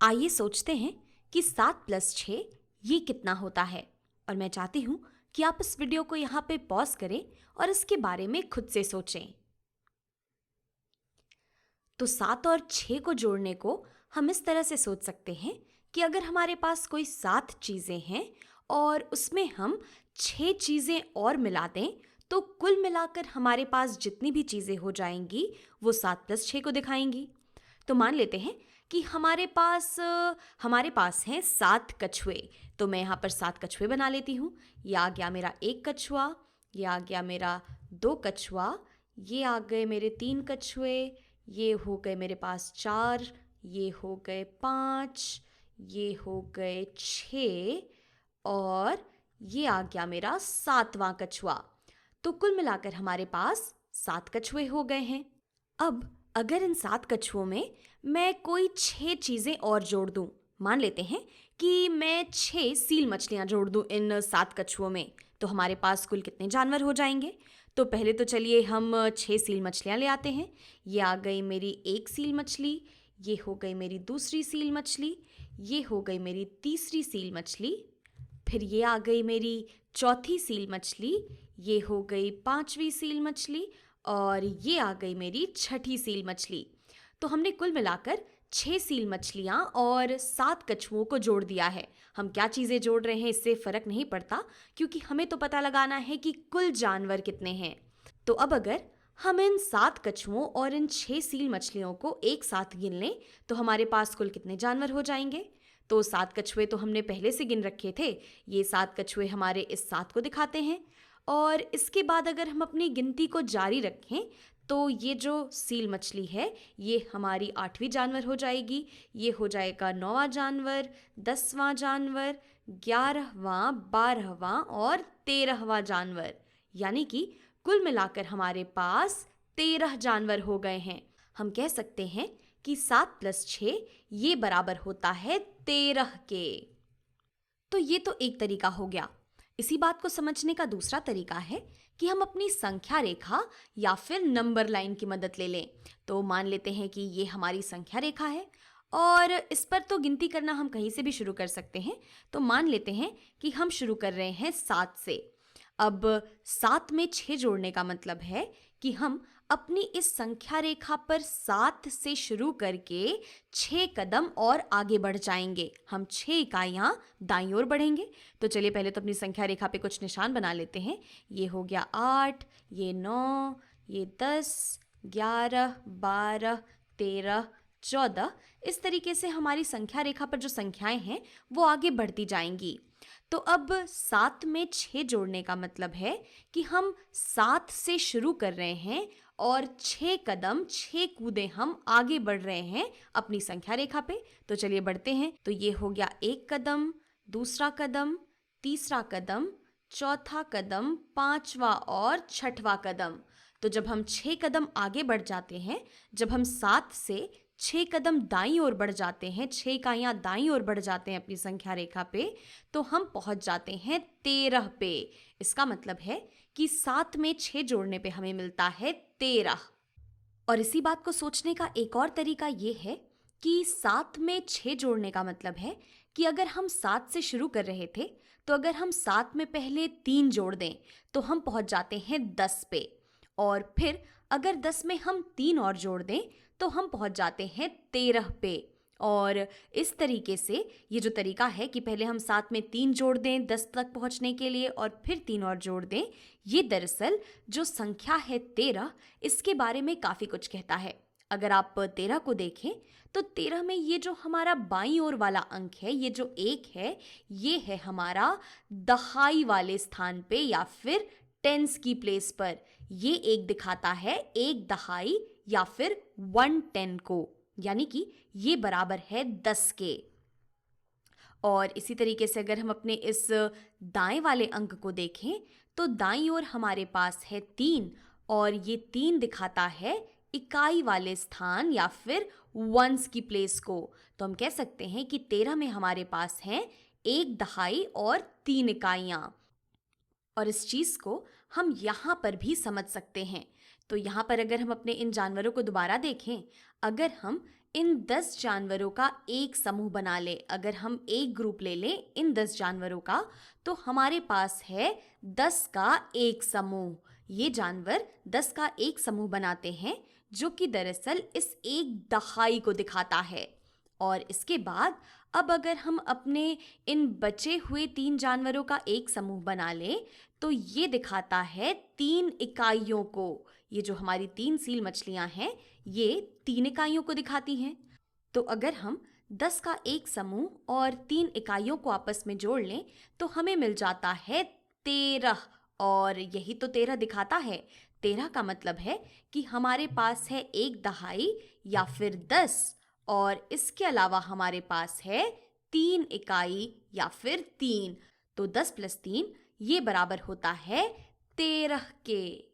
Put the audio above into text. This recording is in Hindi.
आइए सोचते हैं कि 7+6 ये कितना होता है। और मैं चाहती हूँ कि आप इस वीडियो को यहाँ पे पॉज करें और इसके बारे में खुद से सोचें। तो 7 और 6 को जोड़ने को हम इस तरह से सोच सकते हैं कि अगर हमारे पास कोई 7 चीज़ें हैं और उसमें हम 6 चीज़ें और मिला दें तो कुल मिलाकर हमारे पास जितनी भी चीज़ें हो जाएंगी वो 7+6 को दिखाएंगी। तो मान लेते हैं कि हमारे पास हैं 7 कछुए। तो मैं यहाँ पर 7 कछुए बना लेती हूँ। ये आ गया मेरा 1 कछुआ, ये आ गया मेरा 2 कछुआ, ये आ गए मेरे 3 कछुए, ये हो गए मेरे पास 4, ये हो गए 5, ये हो गए 6 और ये आ गया मेरा 7वां कछुआ। तो कुल मिलाकर हमारे पास 7 कछुए हो गए हैं। अब अगर इन 7 कछुओं में मैं कोई 6 चीज़ें और जोड़ दूं, मान लेते हैं कि मैं 6 सील मछलियां जोड़ दूं इन 7 कछुओं में, तो हमारे पास कुल कितने जानवर हो जाएंगे? तो पहले तो चलिए हम 6 सील मछलियां ले आते हैं। ये आ गई मेरी 1 सील मछली, ये हो गई मेरी दूसरी सील मछली, ये हो गई मेरी तीसरी सील मछली, फिर ये आ गई मेरी चौथी सील मछली, ये हो गई 5वीं सील मछली और ये आ गई मेरी 6ठी सील मछली। तो हमने कुल मिलाकर 6 सील मछलियाँ और 7 कछुओं को जोड़ दिया है। हम क्या चीज़ें जोड़ रहे हैं इससे फ़र्क नहीं पड़ता, क्योंकि हमें तो पता लगाना है कि कुल जानवर कितने हैं। तो अब अगर हम इन 7 कछुओं और इन 6 सील मछलियों को एक साथ गिन लें तो हमारे पास कुल कितने जानवर हो जाएंगे? तो 7 कछुए तो हमने पहले से गिन रखे थे। ये 7 कछुए हमारे इस 7 को दिखाते हैं। और इसके बाद अगर हम अपनी गिनती को जारी रखें तो ये जो सील मछली है ये हमारी 8वीं जानवर हो जाएगी, ये हो जाएगा 9वां जानवर, 10वां जानवर, 11वां, 12वां और 13वां जानवर। यानी कि कुल मिलाकर हमारे पास 13 जानवर हो गए हैं। हम कह सकते हैं कि 7+6 ये बराबर होता है 13 के। तो ये तो एक तरीका हो गया। इसी बात को समझने का दूसरा तरीका है कि हम अपनी संख्या रेखा या फिर नंबर लाइन की मदद ले लें। तो मान लेते हैं कि ये हमारी संख्या रेखा है और इस पर तो गिनती करना हम कहीं से भी शुरू कर सकते हैं। तो मान लेते हैं कि हम शुरू कर रहे हैं 7 से। अब 7 में 6 जोड़ने का मतलब है कि हम अपनी इस संख्या रेखा पर 7 से शुरू करके 6 कदम और आगे बढ़ जाएंगे। हम 6 इकाइयाँ दाईं ओर बढ़ेंगे। तो चलिए पहले तो अपनी संख्या रेखा पे कुछ निशान बना लेते हैं। ये हो गया 8, ये 9, ये 10, 11, 12, 13, 14। इस तरीके से हमारी संख्या रेखा पर जो संख्याएं हैं वो आगे बढ़ती जाएंगी। तो अब 7 में 6 जोड़ने का मतलब है कि हम 7 से शुरू कर रहे हैं और 6 कदम 6 कूदे हम आगे बढ़ रहे हैं अपनी संख्या रेखा पे। तो चलिए बढ़ते हैं। तो ये हो गया 1 कदम, दूसरा कदम, तीसरा कदम, चौथा कदम, 5वां और 6वां कदम। तो जब हम 6 कदम आगे बढ़ जाते हैं, जब हम 7 से 6 कदम दाईं ओर बढ़ जाते हैं, 6 इकाइयाँ दाईं ओर बढ़ जाते हैं अपनी संख्या रेखा पे, तो हम पहुंच जाते हैं 13 पे। इसका मतलब है कि 7 में 6 जोड़ने पे हमें मिलता है 13। और इसी बात को सोचने का एक और तरीका ये है कि 7 में 6 जोड़ने का मतलब है कि अगर हम 7 से शुरू कर रहे थे तो अगर हम 7 में पहले 3 जोड़ दें तो हम पहुंच जाते हैं 10 पे। और फिर अगर 10 में हम 3 और जोड़ दें तो हम पहुंच जाते हैं 13 पे। और इस तरीके से ये जो तरीका है कि पहले हम 7 में 3 जोड़ दें 10 तक पहुंचने के लिए और फिर 3 और जोड़ दें, ये दरअसल जो संख्या है 13 इसके बारे में काफ़ी कुछ कहता है। अगर आप 13 को देखें तो 13 में ये जो हमारा बाईं ओर वाला अंक है, ये जो 1 है, ये है हमारा दहाई वाले स्थान पे या फिर टेंस की प्लेस पर। ये एक दिखाता है 1 दहाई या फिर 1/10 को, यानी कि ये बराबर है 10 के। और इसी तरीके से अगर हम अपने इस दाएं वाले अंक को देखें तो दाईं ओर हमारे पास है 3 और ये 3 दिखाता है इकाई वाले स्थान या फिर वंस की प्लेस को। तो हम कह सकते हैं कि 13 में हमारे पास हैं 1 दहाई और 3 इकाइयाँ। और इस चीज़ को हम यहाँ पर भी समझ सकते हैं। तो यहाँ पर अगर हम अपने इन जानवरों को दोबारा देखें, अगर हम इन 10 जानवरों का एक समूह बना ले। अगर हम एक ग्रुप ले लें इन 10 जानवरों का, तो हमारे पास है 10 का एक समूह। ये जानवर 10 का एक समूह बनाते हैं, जो कि दरअसल इस एक दहाई को दिखाता है। और इसके बाद अब अगर हम अपने इन बचे हुए 3 जानवरों का एक समूह बना लें, तो ये दिखाता है 3 इकाइयों को। ये जो हमारी 3 सील मछलियां हैं, ये 3 इकाइयों को दिखाती हैं। तो अगर हम 10 का एक समूह और 3 इकाइयों को आपस में जोड़ लें, तो हमें मिल जाता है 13। और यही तो 13 दिखाता है। 13 का मतलब है कि हमारे पास है एक दहाई या फिर 10, और इसके अलावा हमारे पास है 3 इकाई या फिर 3। तो 10 + 3 ये बराबर होता है 13 के।